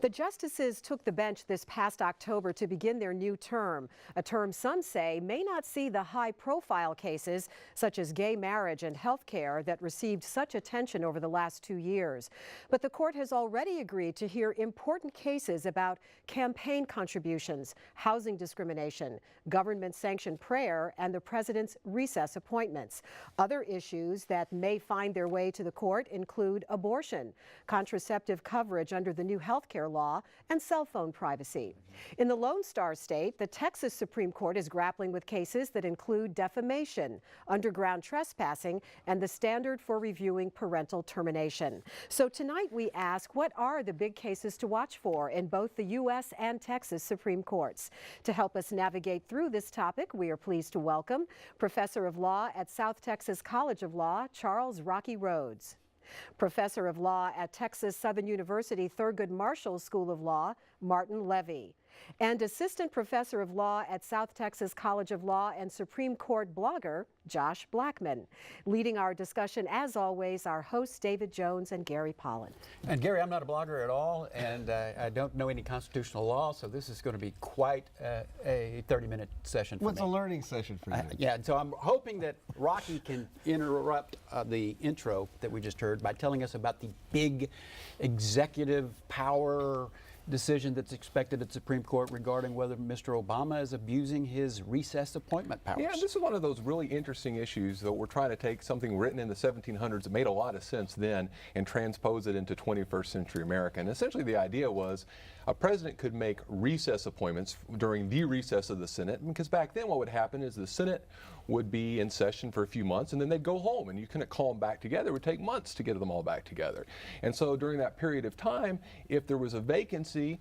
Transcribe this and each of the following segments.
The justices took the bench this past October to begin their new term, a term some say may not see the high-profile cases such as gay marriage and health care that received such attention over the last 2 years. But the court has already agreed to hear important cases about campaign contributions, housing discrimination, government-sanctioned prayer, and the president's recess appointments. Other issues that may find their way to the court include abortion, contraceptive coverage under the new health care law, and cell phone privacy. In the Lone Star State, the Texas Supreme Court is grappling with cases that include defamation, underground trespassing, and the standard for reviewing parental termination. So tonight we ask, what are the big cases to watch for in both the U.S. and Texas Supreme Courts? To help us navigate through this topic, we are pleased to welcome Professor of Law at South Texas College of Law, Charles Rocky Rhodes. Professor of Law at Texas Southern University Thurgood Marshall School of Law, Martin Levy. And Assistant Professor of Law at South Texas College of Law and Supreme Court blogger, Josh Blackman. Leading our discussion, as always, our hosts David Jones and Gary Pollan. And Gary, I'm not a blogger at all, and I don't know any constitutional law, so this is going to be quite a 30-minute session for me. It's a learning session for you. Yeah, and so I'm hoping that Rocky can interrupt the intro that we just heard by telling us about the big executive power decision that's expected at Supreme Court regarding whether Mr. Obama is abusing his recess appointment powers. Yeah, this is one of those really interesting issues that we're trying to take something written in the 1700s that made a lot of sense then and transpose it into 21st century America. And essentially the idea was a president could make recess appointments during the recess of the Senate, because back then what would happen is the Senate would be in session for a few months and then they'd go home and you couldn't call them back together. It would take months to get them all back together. And so during that period of time, if there was a vacancy,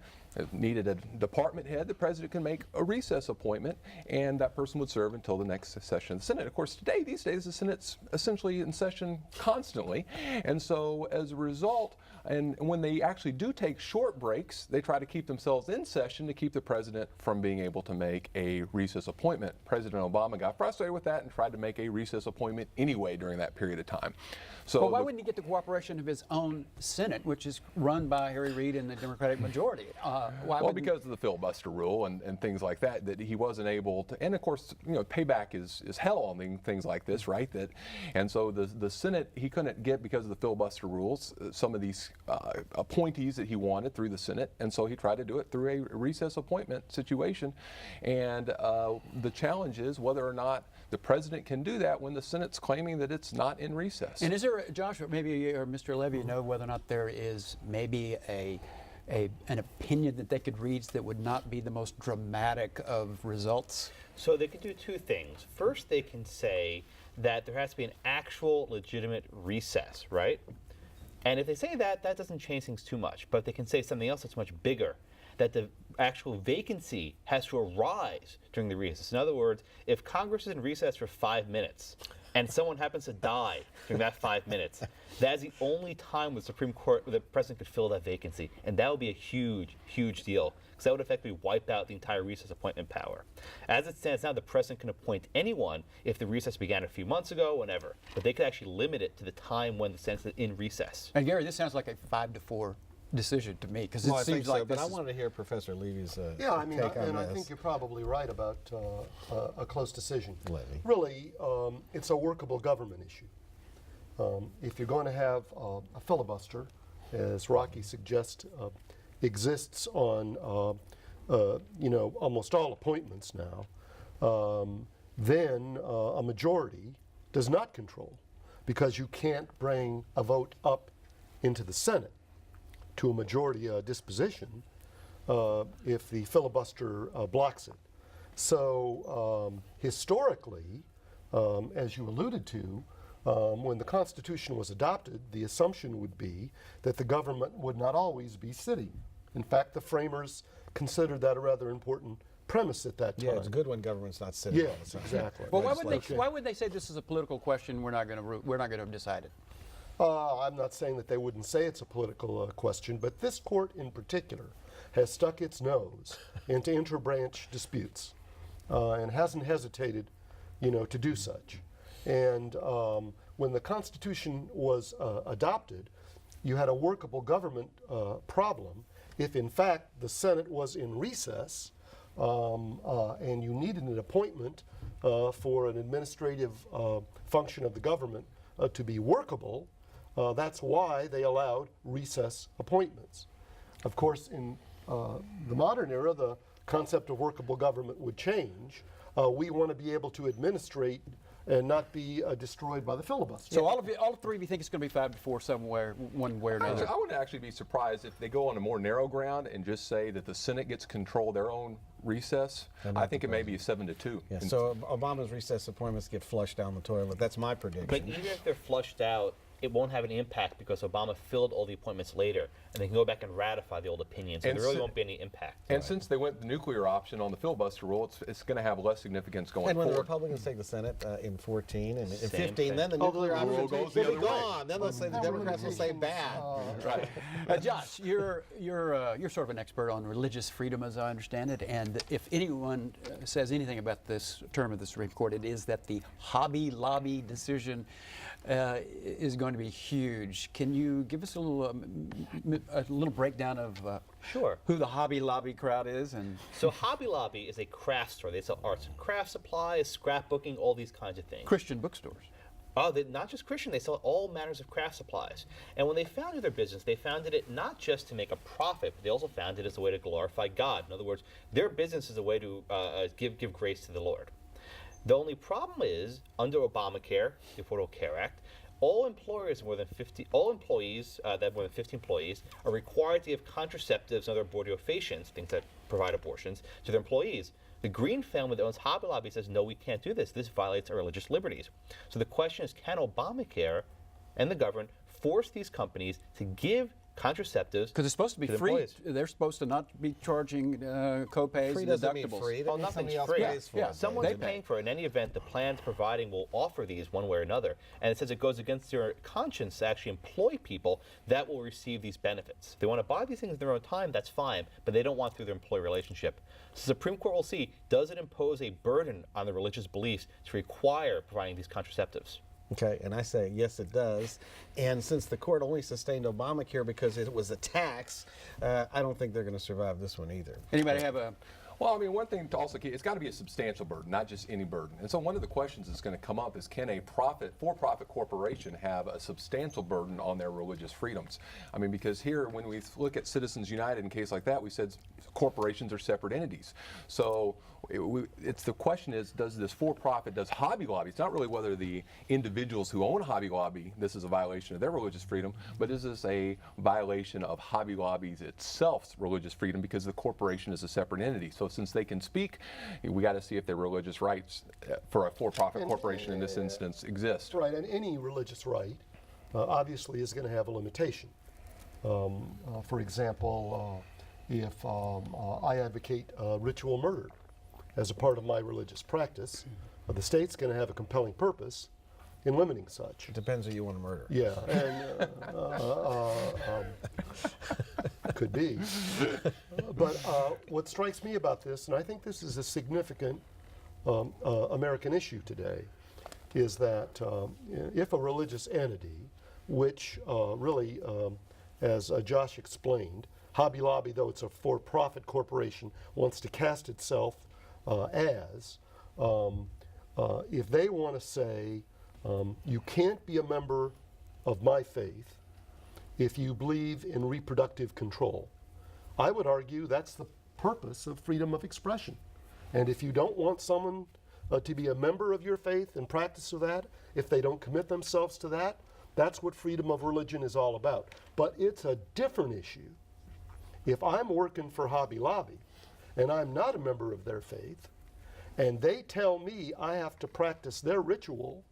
needed a department head, the president can make a recess appointment and that person would serve until the next session of the Senate. Of course, these days, the Senate's essentially in session constantly. And so as a result, and when they actually do take short breaks, they try to keep themselves in session to keep the president from being able to make a recess appointment. President Obama got frustrated with that and tried to make a recess appointment anyway during that period of time. So well, why wouldn't he get the cooperation of his own Senate, which is run by Harry Reid and the Democratic majority? Well, because of the filibuster rule and things like that, that he wasn't able to, and of course, you know, payback is hell on things like this, right? And so the Senate, he couldn't get, because of the filibuster rules, some of these appointees that he wanted through the Senate, and so he tried to do it through a recess appointment situation. And the challenge is whether or not the president can do that when the Senate's claiming that it's not in recess. And is there, Josh, maybe, or Mr. Levy, know whether or not there is maybe an opinion that they could reach that would not be the most dramatic of results? So they could do two things. First, they can say that there has to be an actual legitimate recess, right? And if they say that, that doesn't change things too much. But they can say something else that's much bigger, that the actual vacancy has to arise during the recess. In other words, if Congress is in recess for 5 minutes and someone happens to die during that 5 minutes, that is the only time the Supreme Court, the president could fill that vacancy. And that would be a huge, huge deal, because that would effectively wipe out the entire recess appointment power. As it stands now, the president can appoint anyone if the recess began a few months ago, whenever. But they could actually limit it to the time when the Senate is in recess. And Gary, this sounds like a 5-4 decision to me, because Well, it I think seems so, like but this I is... wanted to hear Professor Levy's Yeah, I mean, take on and I this. think you're probably right about a close decision. Levy. Really, it's a workable government issue. If you're going to have a filibuster, as Rocky suggests, exists on almost all appointments now, then a majority does not control, because you can't bring a vote up into the Senate to a majority disposition if the filibuster blocks it. So historically, as you alluded to, when the Constitution was adopted, the assumption would be that the government would not always be sitting. In fact, the framers considered that a rather important premise at that time. Yeah, it's good when government's not sitting. all the Yes, time. exactly. Well, why would they say this is a political question? We're not going to decide it. I'm not saying that they wouldn't say it's a political question, but this court in particular has stuck its nose into interbranch disputes and hasn't hesitated, to do such. And when the Constitution was adopted, you had a workable government problem, if in fact the Senate was in recess and you needed an appointment for an administrative function of the government to be workable, that's why they allowed recess appointments. Of course, in the modern era, the concept of workable government would change. We want to be able to administrate and not be destroyed by the filibuster. So all three of you think it's going to be 5-4 somewhere, one way or another? I would actually be surprised if they go on a more narrow ground and just say that the Senate gets control of their own recess. I think it may be 7-2. Yeah, so Obama's recess appointments get flushed down the toilet. That's my prediction. But even if they're flushed out, it won't have any impact because Obama filled all the appointments later, and they can go back and ratify the old opinions, so And there really si- won't be any impact. And since they went the nuclear option on the filibuster rule, it's going to have less significance going And when the forward. Republicans take the Senate in 14 and in Same 15, thing. then the nuclear the rule option goes the will be other way. gone. Then they'll say the Democrats will say bad. Right. Josh, you're sort of an expert on religious freedom, as I understand it, and if anyone says anything about this term of the Supreme Court, it is that the Hobby Lobby decision is going to be huge. Can you give us a little breakdown of Sure. who the Hobby Lobby crowd is? And So Hobby Lobby is a craft store. They sell arts and craft supplies, scrapbooking, all these kinds of things. Christian bookstores. Oh, they're not just Christian, they sell all manners of craft supplies. And when they founded their business, they founded it not just to make a profit, but they also founded it as a way to glorify God. In other words, their business is a way to give grace to the Lord. The only problem is, under Obamacare, the Affordable Care Act, all employees that have more than 50 employees are required to give contraceptives and other abortifacients, things that provide abortions, to their employees. The Green family that owns Hobby Lobby says, no, we can't do this. This violates our religious liberties. So the question is, can Obamacare and the government force these companies to give contraceptives? Because it's supposed to be the free. employees. They're supposed to not be charging co-pays Free and doesn't mean deductibles. free. That Oh, means nothing's somebody else free. pays for Yeah, it. Someone's They pay. paying for it. In any event, the plans providing will offer these one way or another. And it says it goes against their conscience to actually employ people that will receive these benefits. If they want to buy these things in their own time, that's fine, but they don't want through their employee relationship. So the Supreme Court will see, does it impose a burden on the religious beliefs to require providing these contraceptives? Okay, and I say, yes, it does. And since the court only sustained Obamacare because it was a tax, I don't think they're going to survive this one either. Anybody have a... Well, I mean, one thing to also keep, it's got to be a substantial burden, not just any burden. And so one of the questions that's going to come up is, can a for-profit corporation have a substantial burden on their religious freedoms? I mean, because here, when we look at Citizens United in a case like that, we said corporations are separate entities. So it's the question is, does this for-profit, does Hobby Lobby, it's not really whether the individuals who own Hobby Lobby, this is a violation of their religious freedom, but is this a violation of Hobby Lobby's itself's religious freedom because the corporation is a separate entity? So since they can speak, we got to see if their religious rights for a for-profit corporation in this instance exist. Right, and any religious right obviously is going to have a limitation. For example, if I advocate ritual murder as a part of my religious practice, the state's going to have a compelling purpose in limiting such. It depends who you want to murder. Yeah, and could be. But what strikes me about this, and I think this is a significant American issue today, is that if a religious entity, which really, as Josh explained, Hobby Lobby, though it's a for-profit corporation, wants to cast itself as, if they want to say, you can't be a member of my faith if you believe in reproductive control, I would argue that's the purpose of freedom of expression. And if you don't want someone to be a member of your faith and practice of that, if they don't commit themselves to that, that's what freedom of religion is all about. But it's a different issue if I'm working for Hobby Lobby and I'm not a member of their faith, and they tell me I have to practice their ritual,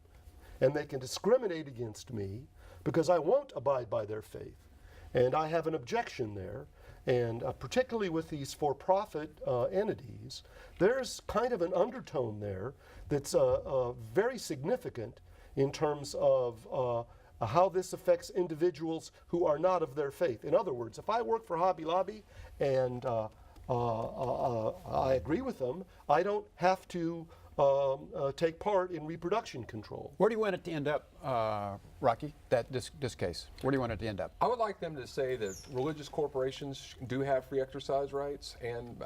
and they can discriminate against me because I won't abide by their faith. And I have an objection there. And particularly with these for-profit entities, there's kind of an undertone there that's very significant in terms of how this affects individuals who are not of their faith. In other words, if I work for Hobby Lobby and I agree with them, I don't have to take part in reproduction control. Where do you want it to end up, Rocky, this case? Where do you want it to end up? I would like them to say that religious corporations do have free exercise rights, and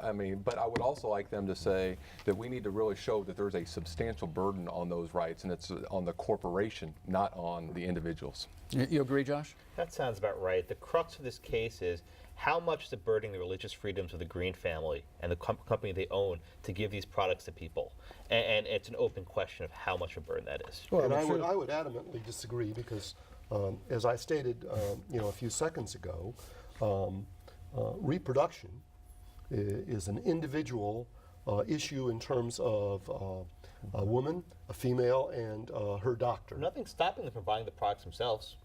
but I would also like them to say that we need to really show that there's a substantial burden on those rights, and it's on the corporation, not on the individuals. You agree, Josh? That sounds about right. The crux of this case is how much is it burdening the religious freedoms of the Green family and the company they own to give these products to people? And it's an open question of how much of a burden that is. Well, and I would adamantly disagree because, as I stated, a few seconds ago, reproduction is an individual issue in terms of a woman, a female, and her doctor. Nothing's stopping them from buying the products themselves.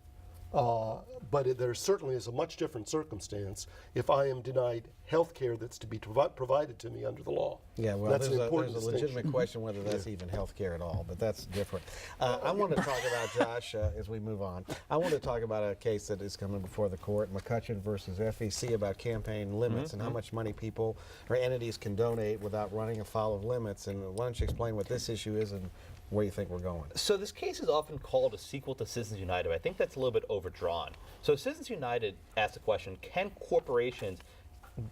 But there certainly is a much different circumstance if I am denied health care that's to be provided to me under the law. Yeah, well, that's there's an important a legitimate question whether that's even health care at all, but that's different. I want to talk about, Josh, as we move on, I want to talk about a case that is coming before the court, McCutcheon versus FEC, about campaign limits and how much money people or entities can donate without running afoul of limits. And why don't you explain what this issue is and where you think we're going? So this case is often called a sequel to Citizens United, but I think that's a little bit overdrawn. So Citizens United asked the question, can corporations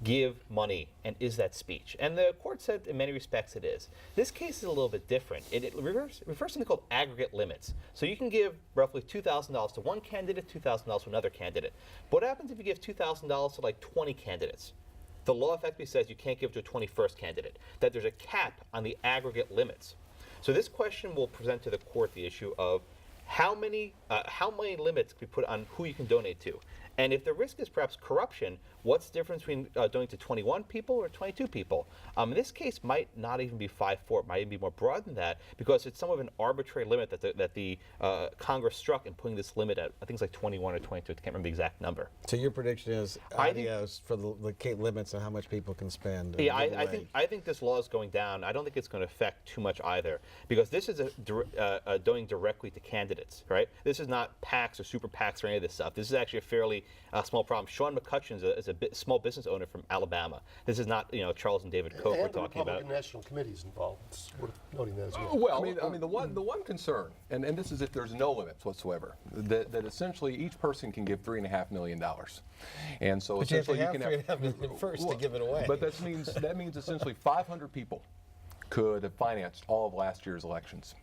give money, and is that speech? And the court said in many respects it is. This case is a little bit different. It refers to something called aggregate limits. So you can give roughly $2,000 to one candidate, $2,000 to another candidate. But what happens if you give $2,000 to like 20 candidates? The law effectively says you can't give to a 21st candidate, that there's a cap on the aggregate limits. So this question will present to the court the issue of how many limits can be put on who you can donate to. And if the risk is perhaps corruption, what's the difference between donating to 21 people or 22 people? In this case, might not even be 5-4. It might even be more broad than that because it's somewhat of an arbitrary limit that the Congress struck in putting this limit at, I think it's like 21 or 22. I can't remember the exact number. So your prediction is adios for the limits on how much people can spend. Yeah, I think this law is going down. I don't think it's going to affect too much either because this is donating directly to candidates, right? This is not PACs or super PACs or any of this stuff. This is actually a fairly small problem. Sean McCutcheon is a small business owner from Alabama. This is not Charles and David Koch we're talking about. And the National Committee's involved. It's worth noting that as well. Well, I mean, the one concern, and this is if there's no limits whatsoever, that essentially each person can give $3.5 million, and so but essentially you have to have $3.5 million first to give it away. But that means essentially 500 people could have financed all of last year's elections.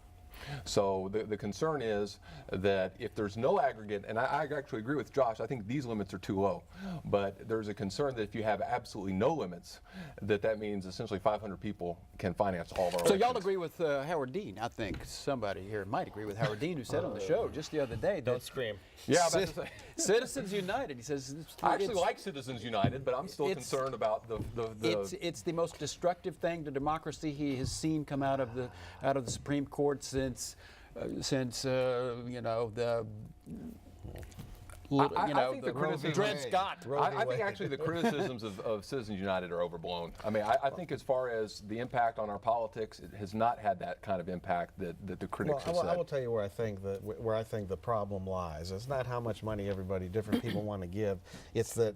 So the concern is that if there's no aggregate, and I actually agree with Josh, I think these limits are too low, but there's a concern that if you have absolutely no limits, that means essentially 500 people can finance all of our So elections. y'all agree with Howard Dean? I think somebody here might agree with Howard Dean, who said on the show just the other day, Don't scream. Yeah, I'm about to say. Citizens United, he says. I actually like Citizens United, but I'm still concerned about the It's the most destructive thing to democracy he has seen come out of the Supreme Court since the. I think the criticism, Dred Scott. I think actually the criticisms of Citizens United are overblown. I mean, I think as far as the impact on our politics, it has not had that kind of impact that the critics have said. I will tell you where I think the problem lies. It's not how much money different people want to give. It's that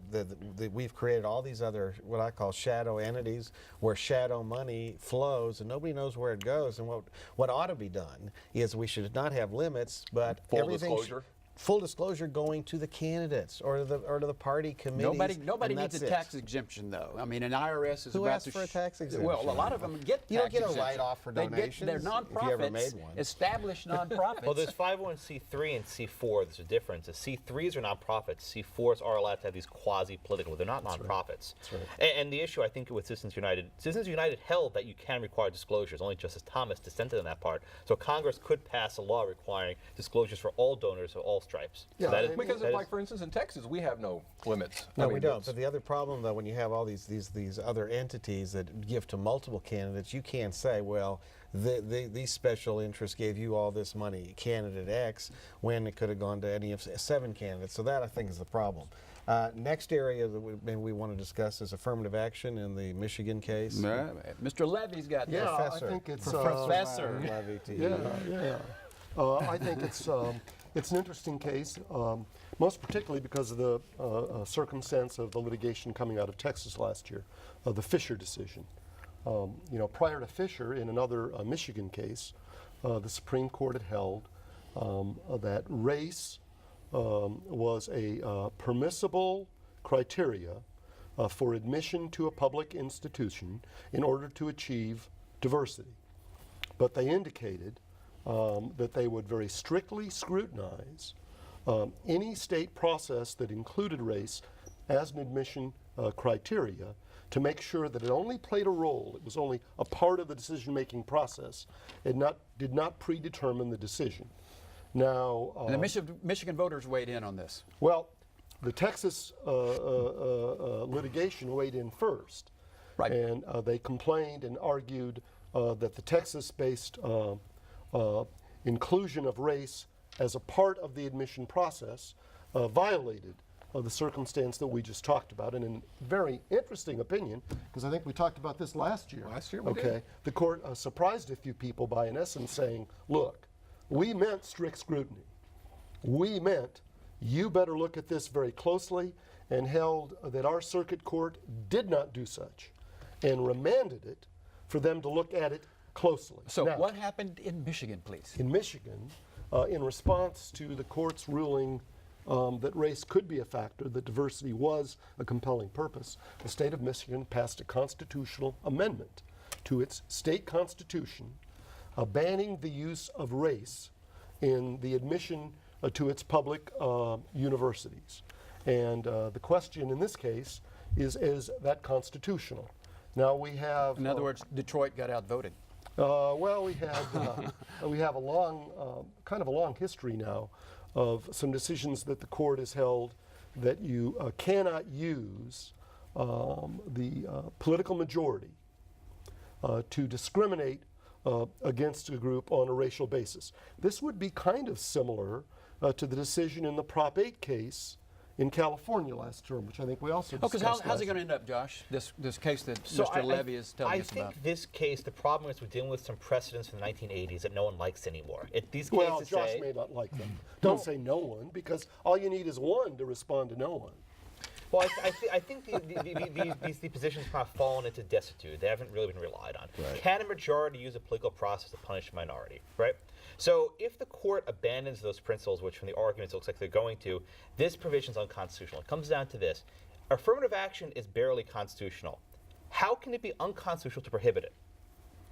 we've created all these other what I call shadow entities where shadow money flows and nobody knows where it goes. And what ought to be done is we should not have limits, but Full disclosure. Full disclosure going to the candidates or to the party committees. Nobody needs a tax exemption, though. I mean, an IRS is Who about asked for a tax exemption? Well, a lot of them get. You don't tax get a exemption. write-off for They're donations nonprofits. if you ever made one. Established nonprofits. Well, there's 501c3 and C4. There's a difference. The C3s are nonprofits. C4s are allowed to have these quasi-political. They're not nonprofits. That's right. And the issue, I think, with Citizens United held that you can require disclosures. Only Justice Thomas dissented on that part. So Congress could pass a law requiring disclosures for all donors of all stripes. Yeah, So that is, Because, that is- like for instance, in Texas, we have no limits. No, I mean, we don't. it's- But the other problem, though, when you have all these other entities that give to multiple candidates, you can't say, well, these special interests gave you all this money, candidate X, when it could have gone to any of 7 candidates. So that, I think, is the problem. Next area that we want to discuss is affirmative action in the Michigan case. Mr. Levy's got Yeah, that. Professor. I think it's Professor. Levy to you. Yeah. I think it's an interesting case, most particularly because of the circumstance of the litigation coming out of Texas last year, the Fisher decision. prior to Fisher, in another Michigan case, the Supreme Court had held that race was a permissible criteria for admission to a public institution in order to achieve diversity. But they indicated that they would very strictly scrutinize any state process that included race as an admission criteria to make sure that it only played a role, it was only a part of the decision-making process, it did not predetermine the decision. Now, And the Michigan voters weighed in on this. well, the Texas litigation weighed in first, Right. and they complained and argued that the Texas-based inclusion of race as a part of the admission process violated the circumstance that we just talked about. And in very interesting opinion, because I think we talked about this last year. Last year we did. The court surprised a few people by, in essence, saying, look, we meant strict scrutiny. We meant you better look at this very closely, and held that our circuit court did not do such, and remanded it for them to look at it closely. So Now, what happened in Michigan, please? in Michigan, in response to the court's ruling that race could be a factor, that diversity was a compelling purpose, the state of Michigan passed a constitutional amendment to its state constitution banning the use of race in the admission to its public universities. And the question in this case is that constitutional? Now we have... In other words, Detroit got outvoted. Well, we have a long, kind of a long history now of some decisions that the court has held that you cannot use the political majority to discriminate against a group on a racial basis. This would be kind of similar to the decision in the Prop 8 case in California last term, which I think we also Oh, because discussed. how's it going to end up, Josh? This case that So Mr. Levy is telling us I think about. this case, the problem is we're dealing with some precedents from the 1980s that no one likes anymore. These Well, cases Josh say, may not like them. Don't say no one, because all you need is one to respond to no one. well, I think these positions kind of fallen into desuetude. They haven't really been relied on. Right. Can a majority use a political process to punish a minority, right? So if the court abandons those principles, which from the arguments it looks like they're going to, this provision is unconstitutional. It comes down to this. Affirmative action is barely constitutional. How can it be unconstitutional to prohibit it,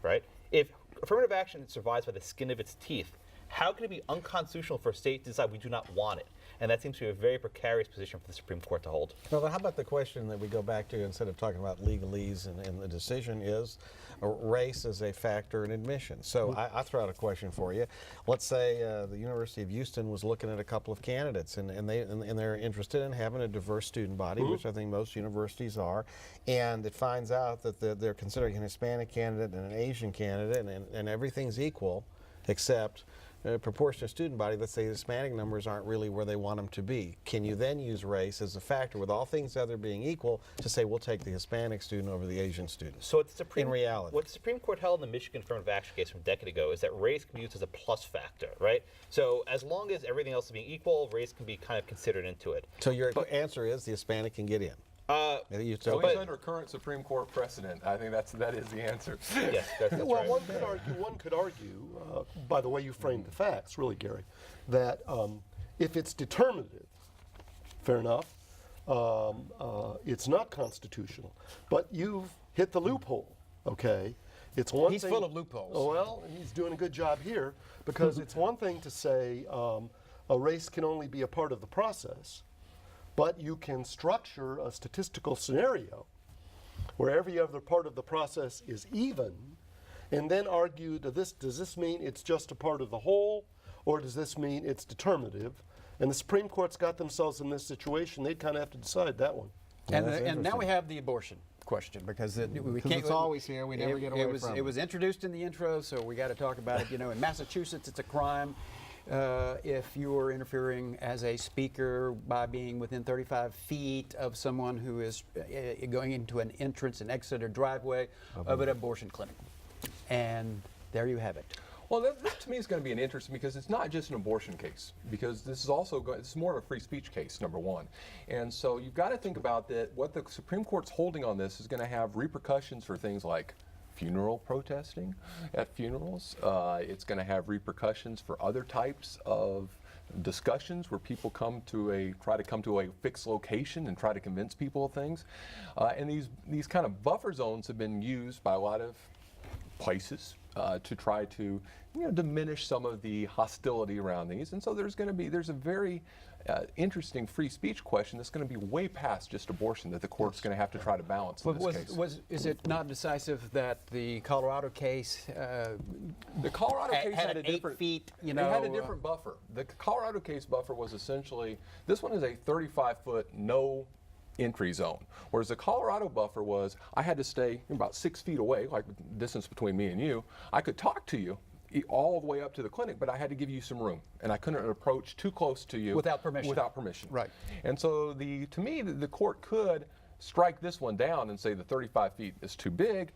right? If affirmative action survives by the skin of its teeth, how can it be unconstitutional for a state to decide we do not want it? And that seems to be a very precarious position for the Supreme Court to hold. Well, how about the question that we go back to instead of talking about legalese and the decision is race as a factor in admission. So I throw out a question for you. Let's say the University of Houston was looking at a couple of candidates and they're interested in having a diverse student body, which I think most universities are, and it finds out that they're considering an Hispanic candidate and an Asian candidate and everything's equal except proportion of student body, let's say the Hispanic numbers aren't really where they want them to be. Can you then use race as a factor, with all things other being equal, to say we'll take the Hispanic student over the Asian student? So it's in reality. what the Supreme Court held in the Michigan affirmative action case from a decade ago is that race can be used as a plus factor, right? So as long as everything else is being equal, race can be kind of considered into it. So your answer is the Hispanic can get in. At least under current Supreme Court precedent, I think that is the answer. Yes, that's Well, right. one could argue, by the way you framed the facts, really, Gary, that if it's determinative, fair enough, it's not constitutional. But you've hit the loophole, okay? It's one He's thing, full of loopholes. Oh, well, he's doing a good job here, because it's one thing to say a race can only be a part of the process, but you can structure a statistical scenario where every other part of the process is even, and then argue, does this mean it's just a part of the whole, or does this mean it's determinative? And the Supreme Court's got themselves in this situation. They'd kind of have to decide that one. And now we have the abortion question, because we can't. it's always here. We never get away from it. It was introduced in the intro, so we got to talk about it. You know, in Massachusetts, it's a crime if you are interfering as a speaker by being within 35 feet of someone who is going into an entrance and exit or driveway of an abortion clinic. And there you have it. Well, that to me is going to be an interesting, because it's not just an abortion case, because this is also this is more of a free speech case, number one. And so you've got to think about that. What the Supreme Court's holding on this is going to have repercussions for things like funeral protesting at funerals. It's going to have repercussions for other types of discussions where people try to come to a fixed location and try to convince people of things. And these kind of buffer zones have been used by a lot of places to try to diminish some of the hostility around these. And so there's a very interesting free speech question that's going to be way past just abortion that the court's going to have to try to balance in this case. Is it not decisive that the Colorado case? The Colorado case had had a 8 different feet, It had a different buffer. The Colorado case buffer was essentially, this one is a 35-foot no entry zone, whereas the Colorado buffer was, I had to stay about 6 feet away, like the distance between me and you. I could talk to you all the way up to the clinic, but I had to give you some room, and I couldn't approach too close to you without permission. Without permission. Right. And so to me, the court could strike this one down and say the 35 feet is too big,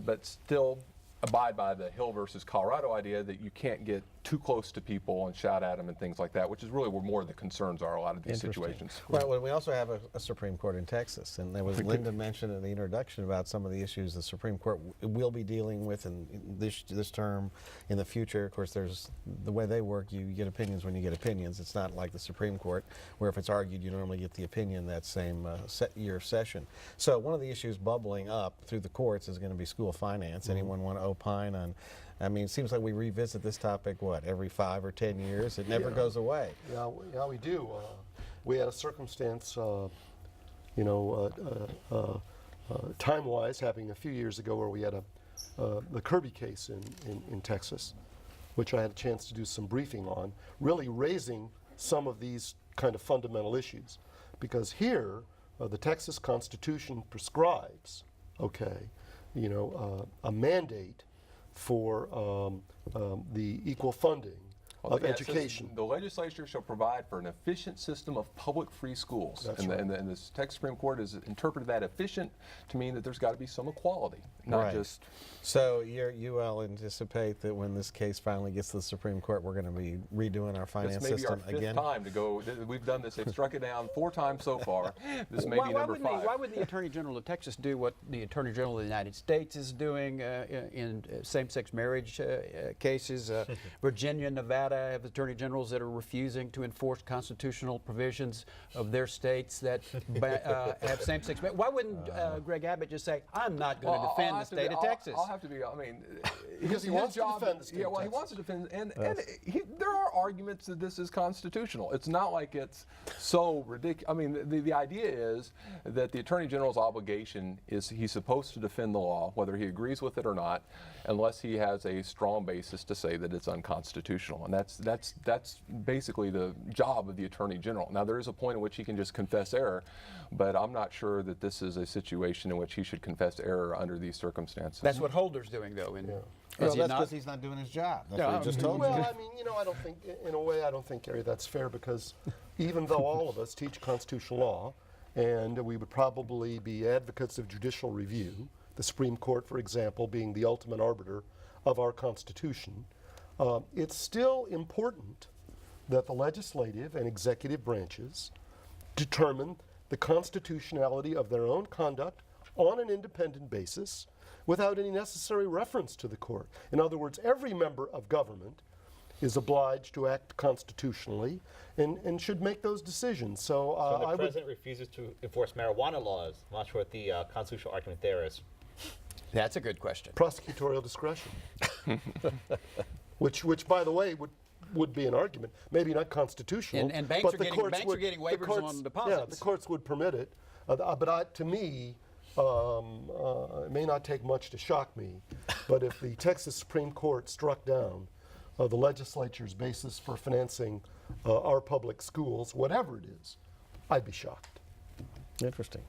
but still abide by the Hill versus Colorado idea that you can't get too close to people and shout at them and things like that, which is really where more of the concerns are a lot of these situations. Well, we also have a Supreme Court in Texas, and there was Linda mentioned in the introduction about some of the issues the Supreme Court will be dealing with in this term, in the future. Of course, there's the way they work. You get opinions when you get opinions. It's not like the Supreme Court, where if it's argued, you normally get the opinion that same year of session. So one of the issues bubbling up through the courts is going to be school finance. Anyone want to opine on? I mean, it seems like we revisit this topic, every 5 or 10 years? It never goes away. Yeah, we do. We had a circumstance, time-wise, happening a few years ago where we had the Kirby case in Texas, which I had a chance to do some briefing on, really raising some of these kind of fundamental issues. Because here, the Texas Constitution prescribes, a mandate for the equal funding of education. The legislature shall provide for an efficient system of public free schools. That's and, right. and the Texas Supreme Court has interpreted that efficient to mean that there's got to be some equality, not just. So you all anticipate that when this case finally gets to the Supreme Court, we're going to be redoing our finance system again? This may be our 5th time to go. We've done this. They've struck it down 4 times so far. This may be number 5. Why wouldn't the Attorney General of Texas do what the Attorney General of the United States is doing in same-sex marriage cases? Virginia, Nevada have Attorney Generals that are refusing to enforce constitutional provisions of their states that have same-sex marriage. Why wouldn't Greg Abbott just say, I'm not going to defend the state of Texas? I'll have to be, Because he wants to defend the state Yeah, of well, he Texas. wants to defend, and there are arguments that this is constitutional. It's not like it's so ridiculous. The idea is that the Attorney General's obligation is he's supposed to defend the law, whether he agrees with it or not, unless he has a strong basis to say that it's unconstitutional. And that's basically the job of the Attorney General. Now, there is a point at which he can just confess error, but I'm not sure that this is a situation in which he should confess error under these circumstances. That's what Holder's doing, though. Well, that's because he's not doing his job. That's what he just told you. Well, I don't think, in a way, I don't think, Gary, that's fair, because even though all of us teach constitutional law, and we would probably be advocates of judicial review, the Supreme Court, for example, being the ultimate arbiter of our Constitution, it's still important that the legislative and executive branches determine the constitutionality of their own conduct on an independent basis without any necessary reference to the court. In other words, every member of government is obliged to act constitutionally and should make those decisions. So, So the president refuses to enforce marijuana laws. I'm not sure what the constitutional argument there is. That's a good question. prosecutorial discretion, which by the way, would be an argument, maybe not constitutional. And banks but are the getting- courts banks are would- getting the waivers courts- on deposits. Yeah, the courts would permit it. To me, it may not take much to shock me, but if the Texas Supreme Court struck down the legislature's basis for financing our public schools, whatever it is, I'd be shocked. Interesting.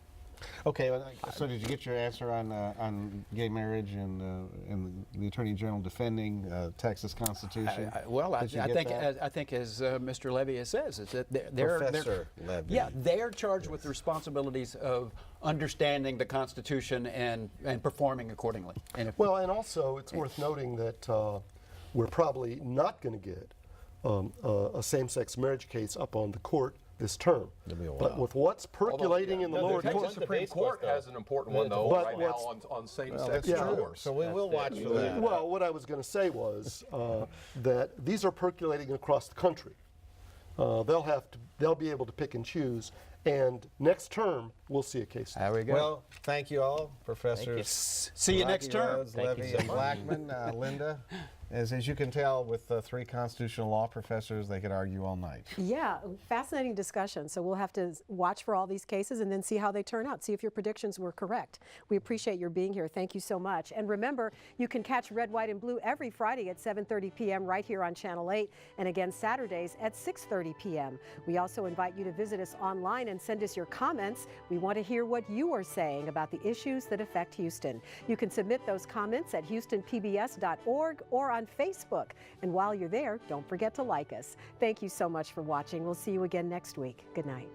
Okay, so did you get your answer on gay marriage and the Attorney General defending Texas Constitution? I think as Mr. Levy says, is that Professor Levy. Yeah, they're charged with the responsibilities of understanding the Constitution and performing accordingly. And And also it's worth noting that we're probably not going to get a same-sex marriage case up on the court this term. It'll be a But while. with what's percolating in the No, lower there's court, one Texas Supreme debate Court though. has an important one, though, But right now what's- on same-sex Well, that's Yeah. true. So we will watch for that. well, what I was going to say was that these are percolating across the country. They'll be able to pick and choose, and next term we'll see a case. There we go. Well, thank you all, Professors. See you next Rocky term. Rhodes, Thank you Levy, so and much. Blackman. Linda, as you can tell, with 3 constitutional law professors, they could argue all night. Yeah, fascinating discussion. So we'll have to watch for all these cases and then see how they turn out, see if your predictions were correct. We appreciate your being here. Thank you so much. And remember, you can catch Red, White, and Blue every Friday at 7:30 p.m. right here on Channel 8, and again Saturdays at 6:30 p.m. We also invite you to visit us online and send us your comments. We want to hear what you are saying about the issues that affect Houston. You can submit those comments at houstonpbs.org or on Facebook. And while you're there, don't forget to like us. Thank you so much for watching. We'll see you again next week. Good night.